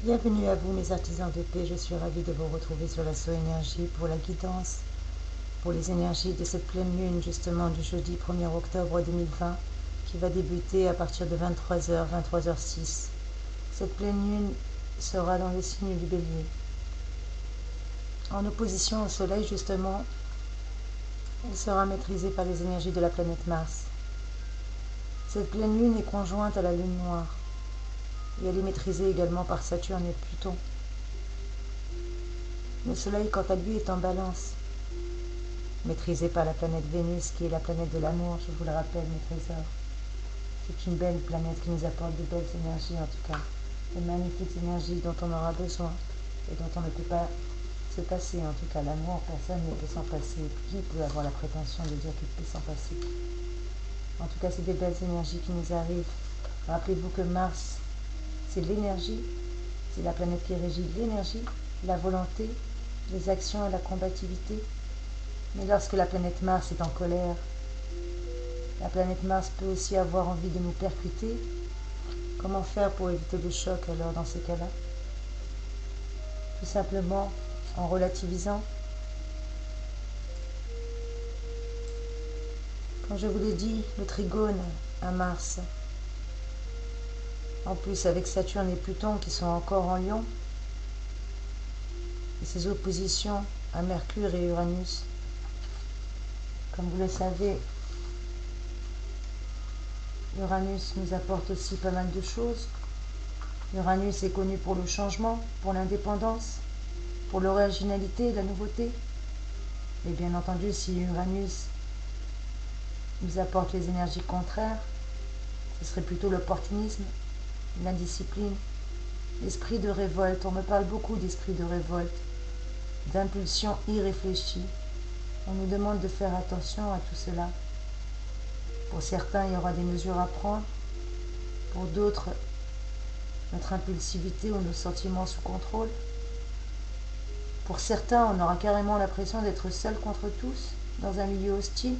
Bienvenue à vous mes artisans de paix, je suis ravie de vous retrouver sur la Énergie pour la guidance, pour les énergies de cette pleine lune justement du jeudi 1er octobre 2020 qui va débuter à partir de 23h, 23h06. Cette pleine lune sera dans le signe du Bélier. En opposition au soleil justement, elle sera maîtrisée par les énergies de la planète Mars. Cette pleine lune est conjointe à la lune noire. Et elle est maîtrisée également par Saturne et Pluton. Le Soleil, quant à lui, est en balance, maîtrisé par la planète Vénus, qui est la planète de l'amour, je vous le rappelle, mes trésors. C'est une belle planète qui nous apporte de belles énergies, en tout cas, de magnifiques énergies dont on aura besoin et dont on ne peut pas se passer. En tout cas, l'amour, personne ne peut s'en passer. Qui peut avoir la prétention de dire qu'il peut s'en passer? En tout cas, c'est des belles énergies qui nous arrivent. Rappelez-vous que Mars, c'est l'énergie, c'est la planète qui régit l'énergie, la volonté, les actions et la combativité. Mais lorsque la planète Mars est en colère, la planète Mars peut aussi avoir envie de nous percuter. Comment faire pour éviter le choc alors dans ces cas-là? Tout simplement en relativisant. Quand je vous l'ai dit, le trigone à Mars, en plus avec Saturne et Pluton qui sont encore en Lion, et ses oppositions à Mercure et Uranus. Comme vous le savez, Uranus nous apporte aussi pas mal de choses. Uranus est connu pour le changement, pour l'indépendance, pour l'originalité et la nouveauté. Et bien entendu, si Uranus nous apporte les énergies contraires, ce serait plutôt l'opportunisme, l'indiscipline, l'esprit de révolte. On me parle beaucoup d'esprit de révolte, d'impulsion irréfléchie. On nous demande de faire attention à tout cela. Pour certains, il y aura des mesures à prendre. Pour d'autres, notre impulsivité ou nos sentiments sous contrôle. Pour certains, on aura carrément l'impression d'être seul contre tous, dans un milieu hostile.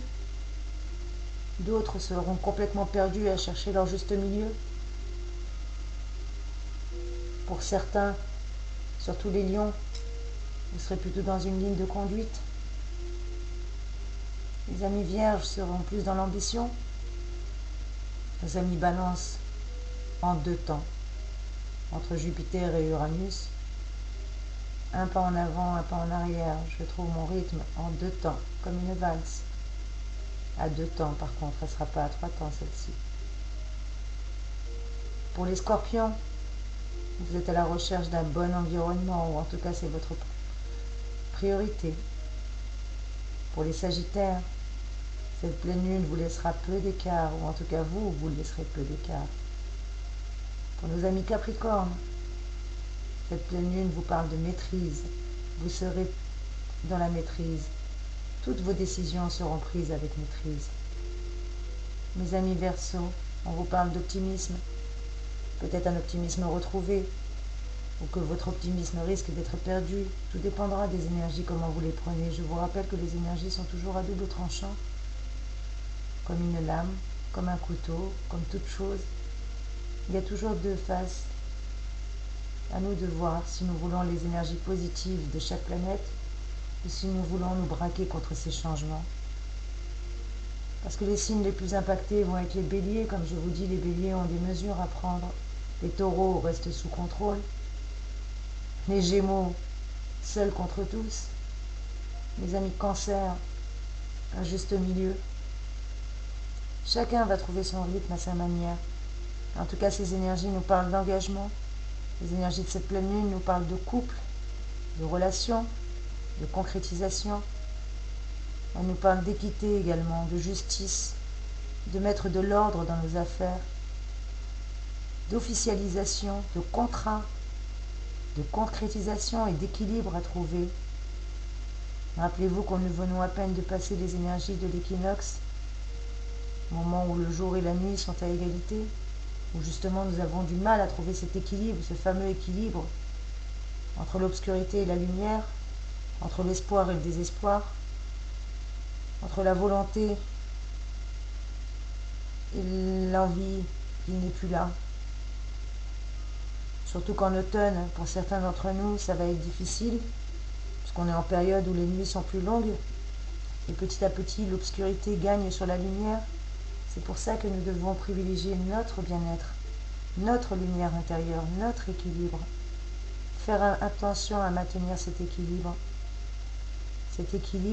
D'autres seront complètement perdus à chercher leur juste milieu. Pour certains, surtout les lions, vous serez plutôt dans une ligne de conduite. Les amis vierges seront plus dans l'ambition. Les amis balance en deux temps, entre Jupiter et Uranus. Un pas en avant, un pas en arrière. Je trouve mon rythme en deux temps, comme une valse. À deux temps, par contre, elle ne sera pas à trois temps, celle-ci. Pour les scorpions, vous êtes à la recherche d'un bon environnement, ou en tout cas c'est votre priorité. Pour les sagittaires, cette pleine lune vous laissera peu d'écart, ou en tout cas vous laisserez peu d'écart. Pour nos amis capricornes, cette pleine lune vous parle de maîtrise. Vous serez dans la maîtrise. Toutes vos décisions seront prises avec maîtrise. Mes amis Verseaux, on vous parle d'optimisme. Peut-être un optimisme retrouvé, ou que votre optimisme risque d'être perdu. Tout dépendra des énergies, comment vous les prenez. Je vous rappelle que les énergies sont toujours à double tranchant, comme une lame, comme un couteau, comme toute chose. Il y a toujours deux faces. À nous de voir si nous voulons les énergies positives de chaque planète ou si nous voulons nous braquer contre ces changements. Parce que les signes les plus impactés vont être les béliers. Comme je vous dis, les béliers ont des mesures à prendre. Les taureaux restent sous contrôle. Les gémeaux, seuls contre tous. Mes amis cancer, un juste milieu. Chacun va trouver son rythme à sa manière. En tout cas, ces énergies nous parlent d'engagement. Les énergies de cette pleine lune nous parlent de couple, de relation, de concrétisation. Elles nous parlent d'équité également, de justice, de mettre de l'ordre dans nos affaires, d'officialisation, de contrat, de concrétisation et d'équilibre à trouver. Rappelez-vous qu'on nous venons à peine de passer les énergies de l'équinoxe, moment où le jour et la nuit sont à égalité, où justement nous avons du mal à trouver cet équilibre, ce fameux équilibre entre l'obscurité et la lumière, entre l'espoir et le désespoir, entre la volonté et l'envie qui n'est plus là. Surtout qu'en automne, pour certains d'entre nous, ça va être difficile, puisqu'on est en période où les nuits sont plus longues, et petit à petit, l'obscurité gagne sur la lumière. C'est pour ça que nous devons privilégier notre bien-être, notre lumière intérieure, notre équilibre. Faire attention à maintenir cet équilibre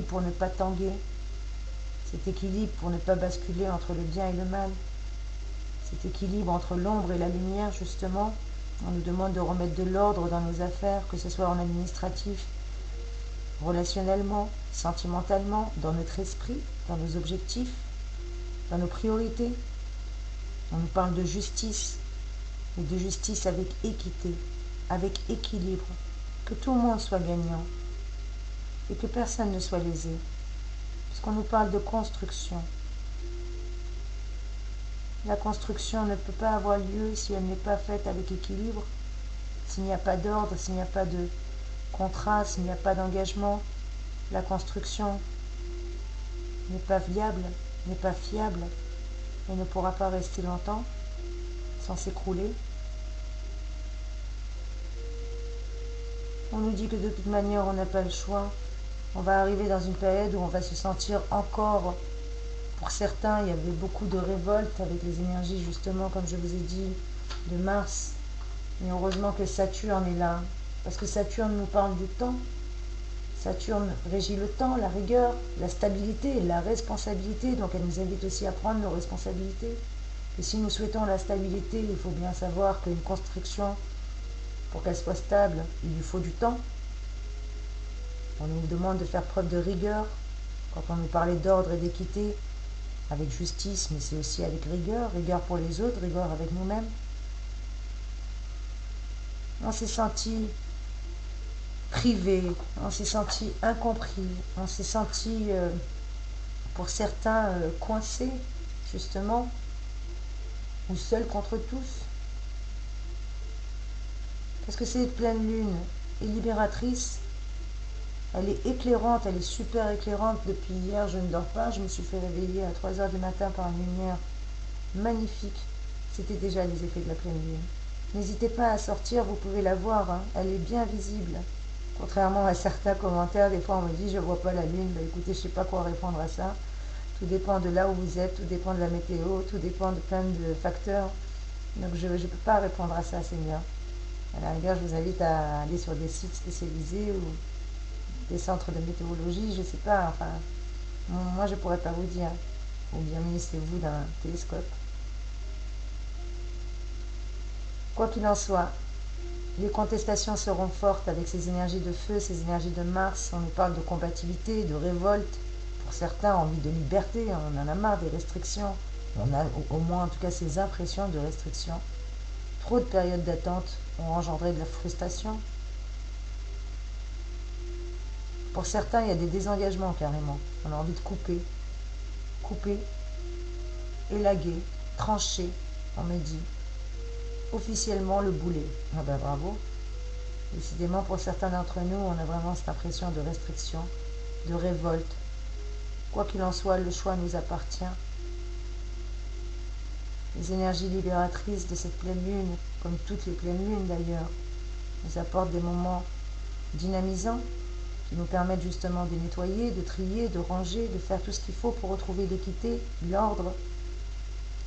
pour ne pas tanguer, cet équilibre pour ne pas basculer entre le bien et le mal, cet équilibre entre l'ombre et la lumière, justement. On nous demande de remettre de l'ordre dans nos affaires, que ce soit en administratif, relationnellement, sentimentalement, dans notre esprit, dans nos objectifs, dans nos priorités. On nous parle de justice, mais de justice avec équité, avec équilibre, que tout le monde soit gagnant et que personne ne soit lésé, puisqu'on nous parle de construction. La construction ne peut pas avoir lieu si elle n'est pas faite avec équilibre, s'il n'y a pas d'ordre, s'il n'y a pas de contrat, s'il n'y a pas d'engagement. La construction n'est pas viable, n'est pas fiable et ne pourra pas rester longtemps sans s'écrouler. On nous dit que de toute manière on n'a pas le choix. On va arriver dans une période où on va se sentir encore, pour certains il y avait beaucoup de révolte avec les énergies justement comme je vous ai dit de Mars, mais heureusement que Saturne est là, parce que Saturne nous parle du temps. Saturne régit le temps, la rigueur, la stabilité, la responsabilité, donc elle nous invite aussi à prendre nos responsabilités. Et si nous souhaitons la stabilité, il faut bien savoir qu'une construction, pour qu'elle soit stable, il lui faut du temps. On nous demande de faire preuve de rigueur, quand on nous parlait d'ordre et d'équité, avec justice, mais c'est aussi avec rigueur, rigueur pour les autres, rigueur avec nous-mêmes. On s'est senti privé, on s'est senti incompris, on s'est senti, pour certains, coincés, justement, ou seuls contre tous. Parce que cette pleine lune est libératrice, elle est éclairante, elle est super éclairante. Depuis hier, je ne dors pas, je me suis fait réveiller à 3 h du matin par une lumière magnifique. C'était déjà les effets de la pleine lune. N'hésitez pas à sortir, vous pouvez la voir, hein, elle est bien visible. Contrairement à certains commentaires, des fois on me dit je ne vois pas la lune. Ben écoutez, je ne sais pas quoi répondre à ça. Tout dépend de là où vous êtes, tout dépend de la météo, tout dépend de plein de facteurs. Donc je ne peux pas répondre à ça, Seigneur. À la rigueur, je vous invite à aller sur des sites spécialisés ou des centres de météorologie, je ne sais pas, enfin, moi je ne pourrais pas vous dire. Ou bien munissez-vous d'un télescope. Quoi qu'il en soit, les contestations seront fortes avec ces énergies de feu, ces énergies de Mars. On nous parle de combativité, de révolte. Pour certains, envie de liberté, on en a marre des restrictions. On a au moins en tout cas ces impressions de restrictions. Trop de périodes d'attente ont engendré de la frustration. Pour certains, il y a des désengagements carrément. On a envie de couper, élaguer, trancher, on me dit. Officiellement le boulet. Ah ben bravo. Décidément, pour certains d'entre nous, on a vraiment cette impression de restriction, de révolte. Quoi qu'il en soit, le choix nous appartient. Les énergies libératrices de cette pleine lune, comme toutes les pleines lunes d'ailleurs, nous apportent des moments dynamisants qui nous permettent justement de nettoyer, de trier, de ranger, de faire tout ce qu'il faut pour retrouver l'équité, l'ordre,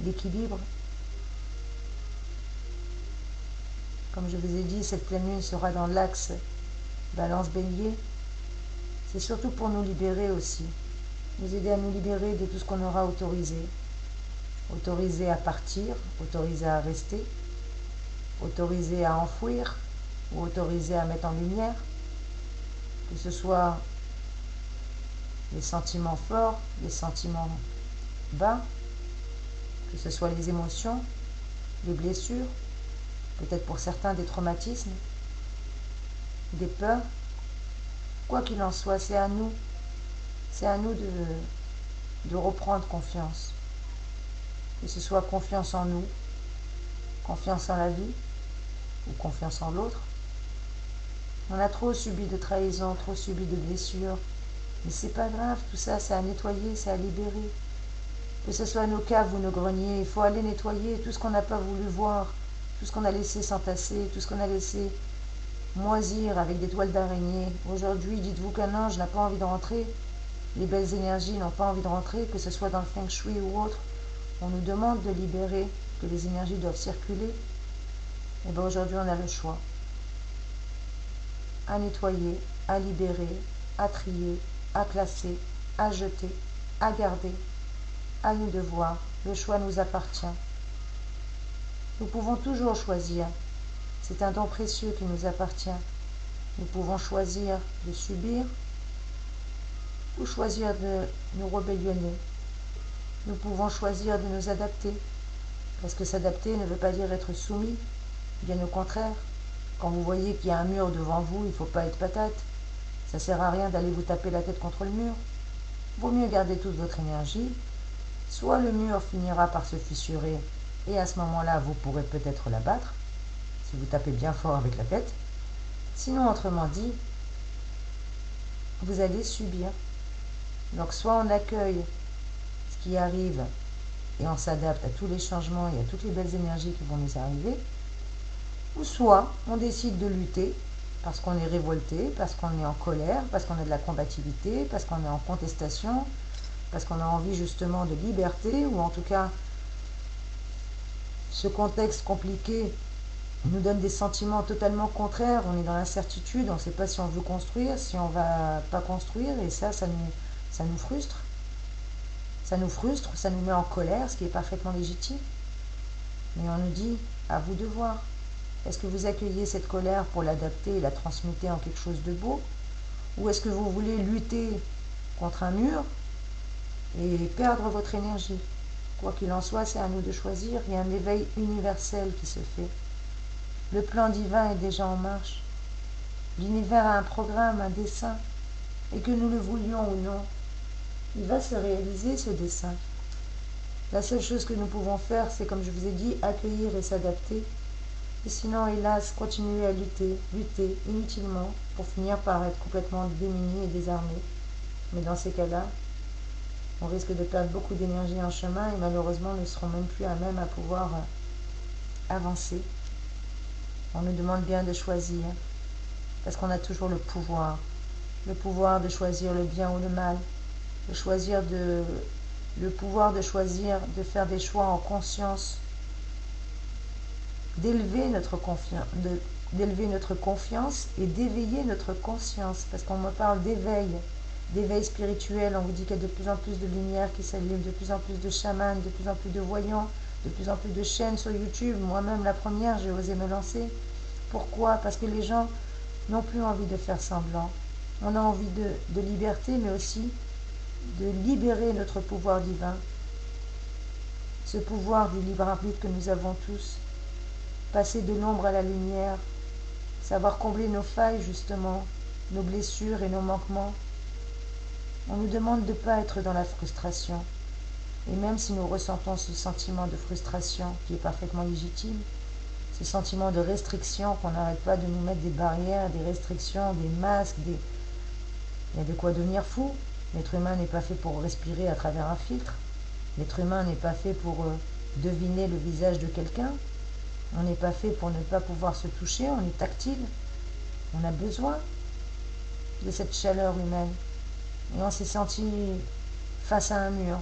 l'équilibre. Comme je vous ai dit, cette pleine lune sera dans l'axe Balance-Bélier. C'est surtout pour nous libérer aussi, nous aider à nous libérer de tout ce qu'on aura autorisé. Autorisé à partir, autorisé à rester, autorisé à enfouir ou autorisé à mettre en lumière. Que ce soit les sentiments forts, les sentiments bas, que ce soit les émotions, les blessures, peut-être pour certains des traumatismes, des peurs. Quoi qu'il en soit, c'est à nous de reprendre confiance. Que ce soit confiance en nous, confiance en la vie ou confiance en l'autre. On a trop subi de trahison, trop subi de blessures. Mais c'est pas grave, tout ça, c'est à nettoyer, c'est à libérer. Que ce soit nos caves ou nos greniers, il faut aller nettoyer tout ce qu'on n'a pas voulu voir, tout ce qu'on a laissé s'entasser, tout ce qu'on a laissé moisir avec des toiles d'araignée. Aujourd'hui, dites-vous qu'un ange n'a pas envie de rentrer, les belles énergies n'ont pas envie de rentrer, que ce soit dans le feng shui ou autre. On nous demande de libérer, que les énergies doivent circuler. Et bien aujourd'hui, on a le choix. À nettoyer, à libérer, à trier, à classer, à jeter, à garder. À nous de voir. Le choix nous appartient. Nous pouvons toujours choisir. C'est un don précieux qui nous appartient. Nous pouvons choisir de subir ou choisir de nous rébellionner. Nous pouvons choisir de nous adapter. Parce que s'adapter ne veut pas dire être soumis. Bien au contraire. Quand vous voyez qu'il y a un mur devant vous, il ne faut pas être patate. Ça ne sert à rien d'aller vous taper la tête contre le mur. Vaut mieux garder toute votre énergie. Soit le mur finira par se fissurer, et à ce moment-là, vous pourrez peut-être l'abattre, si vous tapez bien fort avec la tête. Sinon, autrement dit, vous allez subir. Donc, soit on accueille ce qui arrive, et on s'adapte à tous les changements et à toutes les belles énergies qui vont nous arriver, ou soit on décide de lutter, parce qu'on est révolté, parce qu'on est en colère, parce qu'on a de la combativité, parce qu'on est en contestation, parce qu'on a envie justement de liberté, ou en tout cas, ce contexte compliqué nous donne des sentiments totalement contraires, on est dans l'incertitude, on ne sait pas si on veut construire, si on ne va pas construire, et ça nous frustre. Ça nous frustre, ça nous met en colère, ce qui est parfaitement légitime. Mais on nous dit, à vous de voir. Est-ce que vous accueillez cette colère pour l'adapter et la transmuter en quelque chose de beau? Ou est-ce que vous voulez lutter contre un mur et perdre votre énergie? Quoi qu'il en soit, c'est à nous de choisir. Il y a un éveil universel qui se fait. Le plan divin est déjà en marche. L'univers a un programme, un dessein. Et que nous le voulions ou non, il va se réaliser ce dessein. La seule chose que nous pouvons faire, c'est comme je vous ai dit, accueillir et s'adapter. Et sinon, hélas, continuer à lutter inutilement pour finir par être complètement démunis et désarmés. Mais dans ces cas-là, on risque de perdre beaucoup d'énergie en chemin et malheureusement, nous ne serons même plus à même à pouvoir avancer. On nous demande bien de choisir, parce qu'on a toujours le pouvoir de choisir le bien ou le mal, le pouvoir de choisir de faire des choix en conscience, d'élever notre confiance et d'éveiller notre conscience, parce qu'on me parle d'éveil spirituel. On vous dit qu'il y a de plus en plus de lumière qui s'allume, de plus en plus de chamans, de plus en plus de voyants, de plus en plus de chaînes sur YouTube. Moi-même, la première, j'ai osé me lancer. Pourquoi? Parce que les gens n'ont plus envie de faire semblant. On a envie de liberté, mais aussi de libérer notre pouvoir divin. Ce pouvoir du libre arbitre que nous avons tous. Passer de l'ombre à la lumière. Savoir combler nos failles, justement, nos blessures et nos manquements. On nous demande de ne pas être dans la frustration. Et même si nous ressentons ce sentiment de frustration qui est parfaitement légitime, ce sentiment de restriction, qu'on n'arrête pas de nous mettre des barrières, des restrictions, des masques, il y a de quoi devenir fou. L'être humain n'est pas fait pour respirer à travers un filtre. L'être humain n'est pas fait pour deviner le visage de quelqu'un. On n'est pas fait pour ne pas pouvoir se toucher, on est tactile. On a besoin de cette chaleur humaine. Et on s'est senti face à un mur.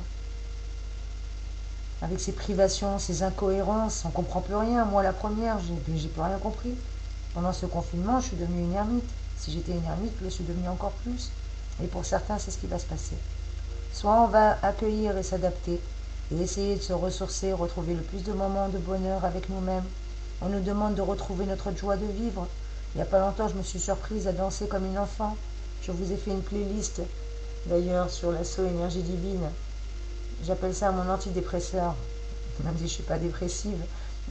Avec ses privations, ses incohérences, on ne comprend plus rien. Moi, la première, j'ai plus rien compris. Pendant ce confinement, je suis devenue une ermite. Si j'étais une ermite, je suis devenue encore plus. Et pour certains, c'est ce qui va se passer. Soit on va accueillir et s'adapter, et essayer de se ressourcer, retrouver le plus de moments de bonheur avec nous-mêmes. On nous demande de retrouver notre joie de vivre. Il n'y a pas longtemps, je me suis surprise à danser comme une enfant. Je vous ai fait une playlist, d'ailleurs, sur l'assaut énergie divine. J'appelle ça mon antidépresseur, même si je ne suis pas dépressive.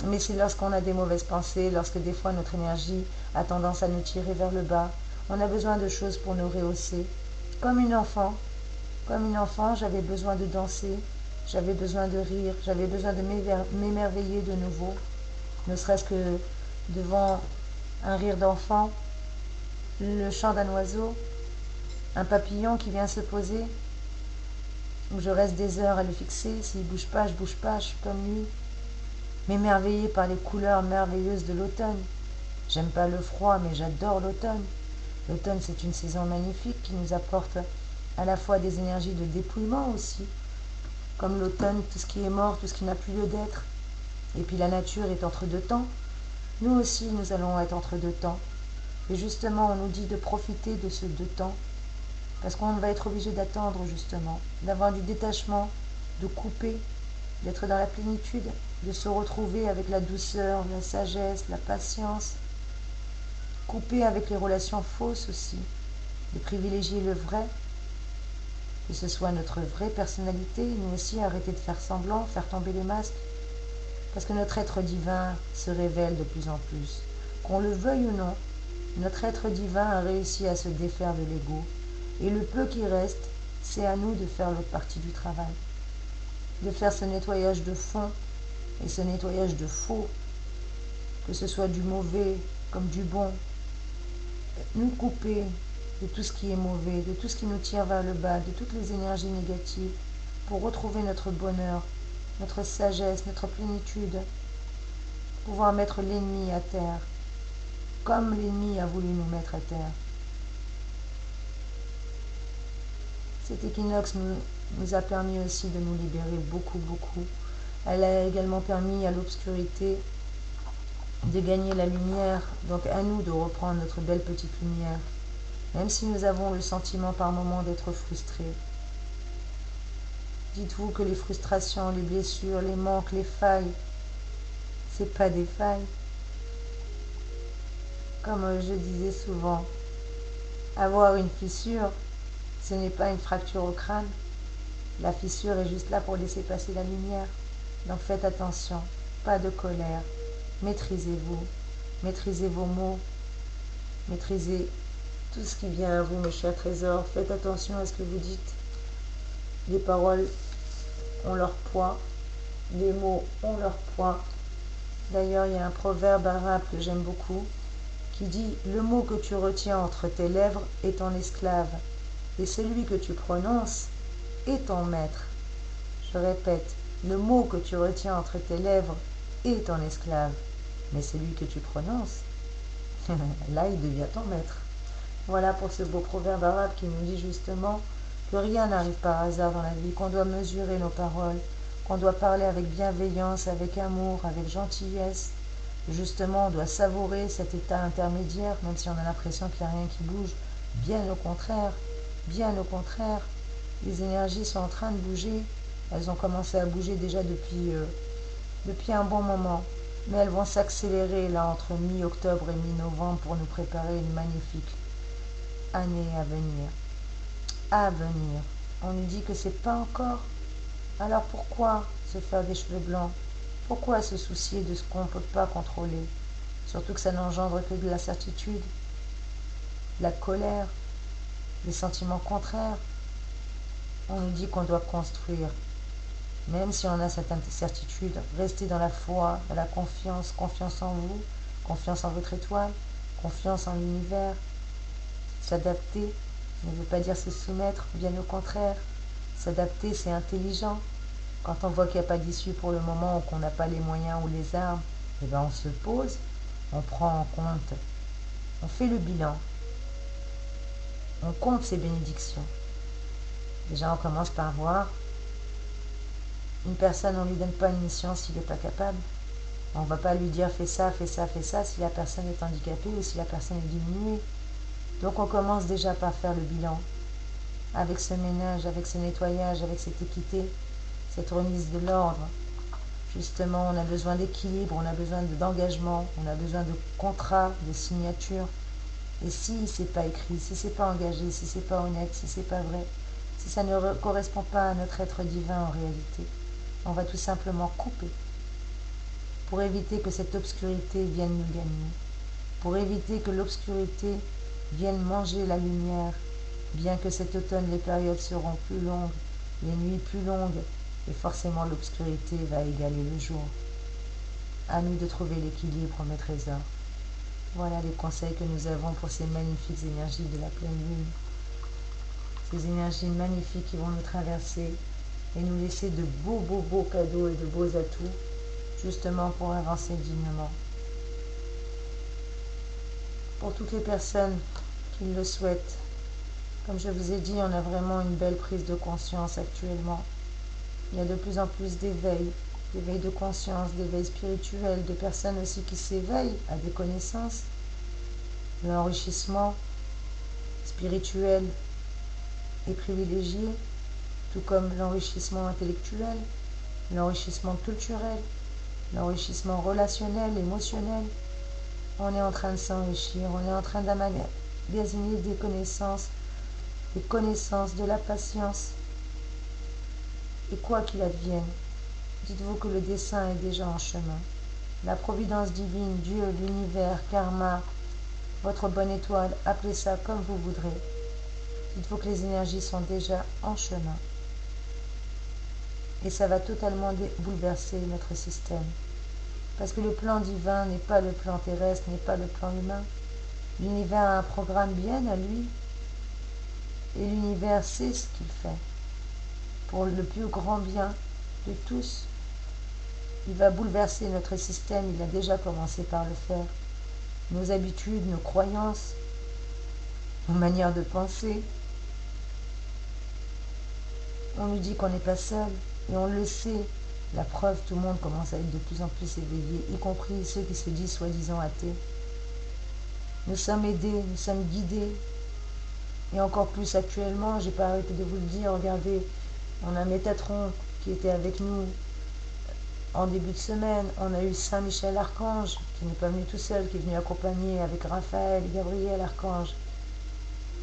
Mais c'est lorsqu'on a des mauvaises pensées, lorsque des fois notre énergie a tendance à nous tirer vers le bas. On a besoin de choses pour nous rehausser. Comme une enfant, j'avais besoin de danser, j'avais besoin de rire, j'avais besoin de m'émerveiller de nouveau. Ne serait-ce que devant un rire d'enfant, le chant d'un oiseau, un papillon qui vient se poser, où je reste des heures à le fixer. S'il ne bouge pas, je ne bouge pas, je suis comme lui. m'émerveiller par les couleurs merveilleuses de l'automne. J'aime pas le froid, mais j'adore l'automne. L'automne, c'est une saison magnifique qui nous apporte à la fois des énergies de dépouillement aussi. Comme l'automne, tout ce qui est mort, tout ce qui n'a plus lieu d'être. Et puis la nature est entre deux temps. Nous aussi, nous allons être entre deux temps. Et justement, on nous dit de profiter de ce deux temps. Parce qu'on va être obligé d'attendre justement, d'avoir du détachement, de couper, d'être dans la plénitude, de se retrouver avec la douceur, la sagesse, la patience. Couper avec les relations fausses aussi, de privilégier le vrai, que ce soit notre vraie personnalité, nous aussi arrêter de faire semblant, faire tomber les masques, parce que notre être divin se révèle de plus en plus. Qu'on le veuille ou non, notre être divin a réussi à se défaire de l'ego. Et le peu qui reste, c'est à nous de faire l'autre partie du travail. De faire ce nettoyage de fond et ce nettoyage de faux, que ce soit du mauvais comme du bon. Nous couper de tout ce qui est mauvais, de tout ce qui nous tire vers le bas, de toutes les énergies négatives, pour retrouver notre bonheur, notre sagesse, notre plénitude, pouvoir mettre l'ennemi à terre, comme l'ennemi a voulu nous mettre à terre. Cet équinoxe nous a permis aussi de nous libérer beaucoup. Elle a également permis à l'obscurité de gagner la lumière, donc à nous de reprendre notre belle petite lumière, même si nous avons le sentiment par moments d'être frustrés. Dites-vous que les frustrations, les blessures, les manques, les failles, c'est pas des failles. Comme je disais souvent, avoir une fissure, ce n'est pas une fracture au crâne. La fissure est juste là pour laisser passer la lumière. Donc faites attention, pas de colère. Maîtrisez-vous, maîtrisez vos mots, maîtrisez tout ce qui vient à vous, mes chers trésors. Faites attention à ce que vous dites. Les paroles ont leur poids, les mots ont leur poids. D'ailleurs, il y a un proverbe arabe que j'aime beaucoup qui dit « Le mot que tu retiens entre tes lèvres est ton esclave, et celui que tu prononces est ton maître. » Je répète, le mot que tu retiens entre tes lèvres est ton esclave, mais celui que tu prononces, là il devient ton maître. Voilà pour ce beau proverbe arabe qui nous dit justement que rien n'arrive par hasard dans la vie, qu'on doit mesurer nos paroles, qu'on doit parler avec bienveillance, avec amour, avec gentillesse. Justement, on doit savourer cet état intermédiaire, même si on a l'impression qu'il n'y a rien qui bouge. Bien au contraire, les énergies sont en train de bouger. Elles ont commencé à bouger déjà depuis un bon moment. Mais elles vont s'accélérer là entre mi-octobre et mi-novembre pour nous préparer une magnifique année à venir. On nous dit que c'est pas encore. Alors pourquoi se faire des cheveux blancs? Pourquoi se soucier de ce qu'on ne peut pas contrôler? Surtout que ça n'engendre que de l'incertitude, de la colère, des sentiments contraires. On nous dit qu'on doit construire. Même si on a cette incertitude, restez dans la foi, dans la confiance, confiance en vous, confiance en votre étoile, confiance en l'univers. S'adapter ne veut pas dire se soumettre, bien au contraire. S'adapter, c'est intelligent. Quand on voit qu'il n'y a pas d'issue pour le moment ou qu'on n'a pas les moyens ou les armes, eh bien on se pose, on prend en compte, on fait le bilan, on compte ses bénédictions. Déjà, on commence par voir. Une personne, on ne lui donne pas une mission s'il n'est pas capable. On ne va pas lui dire fais ça si la personne est handicapée ou si la personne est diminuée. Donc on commence déjà par faire le bilan. Avec ce ménage, avec ce nettoyage, avec cette équité, cette remise de l'ordre. Justement, on a besoin d'équilibre, on a besoin d'engagement, on a besoin de contrats, de signatures. Et si c'est pas écrit, si c'est pas engagé, si c'est pas honnête, si c'est pas vrai, si ça ne correspond pas à notre être divin en réalité, on va tout simplement couper pour éviter que cette obscurité vienne nous gagner, pour éviter que l'obscurité vienne manger la lumière, bien que cet automne les périodes seront plus longues, les nuits plus longues, et forcément l'obscurité va égaler le jour. À nous de trouver l'équilibre, mes trésors. Voilà les conseils que nous avons pour ces magnifiques énergies de la pleine lune. Ces énergies magnifiques qui vont nous traverser et nous laisser de beaux cadeaux et de beaux atouts, justement pour avancer dignement. Pour toutes les personnes qui le souhaitent, comme je vous ai dit, on a vraiment une belle prise de conscience actuellement. Il y a de plus en plus d'éveil de conscience, d'éveil spirituel, de personnes aussi qui s'éveillent à des connaissances. L'enrichissement spirituel est privilégié, tout comme l'enrichissement intellectuel, l'enrichissement culturel, l'enrichissement relationnel, émotionnel. On est en train de s'enrichir, on est en train d'emmagasiner des connaissances, de la patience. Et quoi qu'il advienne, dites-vous que le dessein est déjà en chemin. La providence divine, Dieu, l'univers, karma, votre bonne étoile, appelez ça comme vous voudrez. Dites-vous que les énergies sont déjà en chemin. Et ça va totalement bouleverser notre système. Parce que le plan divin n'est pas le plan terrestre, n'est pas le plan humain. L'univers a un programme bien à lui. Et l'univers sait ce qu'il fait. Pour le plus grand bien de tous. Il va bouleverser notre système, il a déjà commencé par le faire. Nos habitudes, nos croyances, nos manières de penser. On nous dit qu'on n'est pas seul, et on le sait. La preuve, tout le monde commence à être de plus en plus éveillé, y compris ceux qui se disent soi-disant athées. Nous sommes aidés, nous sommes guidés. Et encore plus actuellement, j'ai pas arrêté de vous le dire, regardez, on a Métatron qui était avec nous en début de semaine. On a eu Saint Michel Archange, qui n'est pas venu tout seul, qui est venu accompagner avec Raphaël et Gabriel Archange.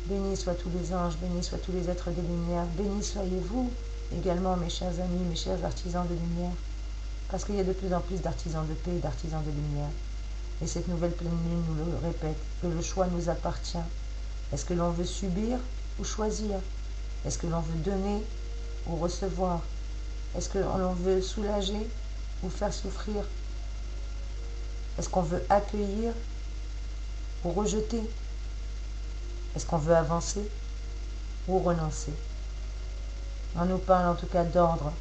Bénis soient tous les anges, bénis soient tous les êtres des lumières, bénis soyez-vous également, mes chers amis, mes chers artisans de lumière, parce qu'il y a de plus en plus d'artisans de paix et d'artisans de lumière. Et cette nouvelle pleine lune nous le répète, que le choix nous appartient. Est-ce que l'on veut subir ou choisir? Est-ce que l'on veut donner ou recevoir? Est-ce que l'on veut soulager ou faire souffrir? Est-ce qu'on veut accueillir ou rejeter? Est-ce qu'on veut avancer ou renoncer? On nous parle en tout cas d'ordre,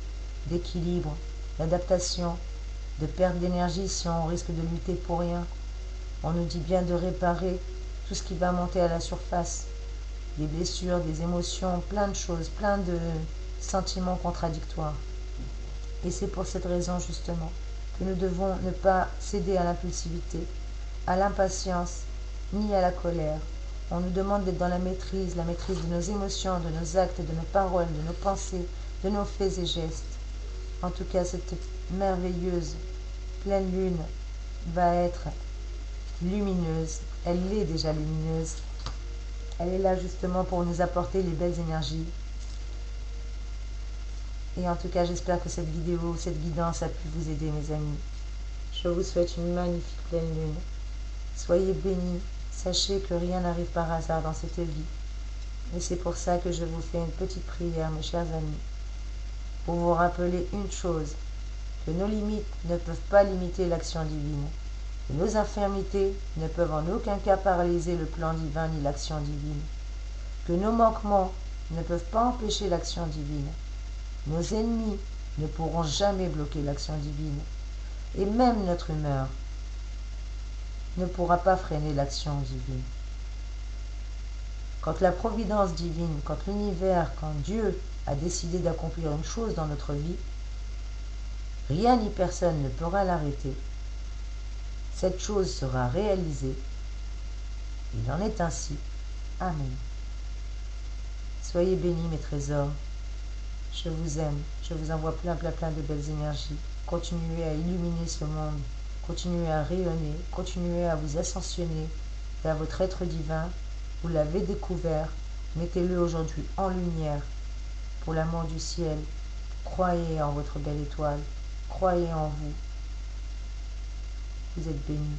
d'équilibre, d'adaptation, de perte d'énergie si on risque de lutter pour rien. On nous dit bien de réparer tout ce qui va monter à la surface, des blessures, des émotions, plein de choses, plein de sentiments contradictoires. Et c'est pour cette raison justement que nous devons ne pas céder à l'impulsivité, à l'impatience, ni à la colère. On nous demande d'être dans la maîtrise de nos émotions, de nos actes, de nos paroles, de nos pensées, de nos faits et gestes. En tout cas, cette merveilleuse pleine lune va être lumineuse. Elle est déjà lumineuse. Elle est là justement pour nous apporter les belles énergies. Et en tout cas, j'espère que cette vidéo, cette guidance a pu vous aider, mes amis. Je vous souhaite une magnifique pleine lune. Soyez bénis. Sachez que rien n'arrive par hasard dans cette vie. Et c'est pour ça que je vous fais une petite prière, mes chers amis, pour vous rappeler une chose, que nos limites ne peuvent pas limiter l'action divine, que nos infirmités ne peuvent en aucun cas paralyser le plan divin ni l'action divine, que nos manquements ne peuvent pas empêcher l'action divine, nos ennemis ne pourront jamais bloquer l'action divine, et même notre humeur ne pourra pas freiner l'action divine. Quand la providence divine, quand l'univers, quand Dieu a décidé d'accomplir une chose dans notre vie, rien ni personne ne pourra l'arrêter. Cette chose sera réalisée. Il en est ainsi. Amen. Soyez bénis, mes trésors. Je vous aime. Je vous envoie plein de belles énergies. Continuez à illuminer ce monde. Continuez à rayonner, continuez à vous ascensionner vers votre être divin. Vous l'avez découvert, mettez-le aujourd'hui en lumière pour l'amour du ciel. Croyez en votre belle étoile, croyez en vous. Vous êtes bénis.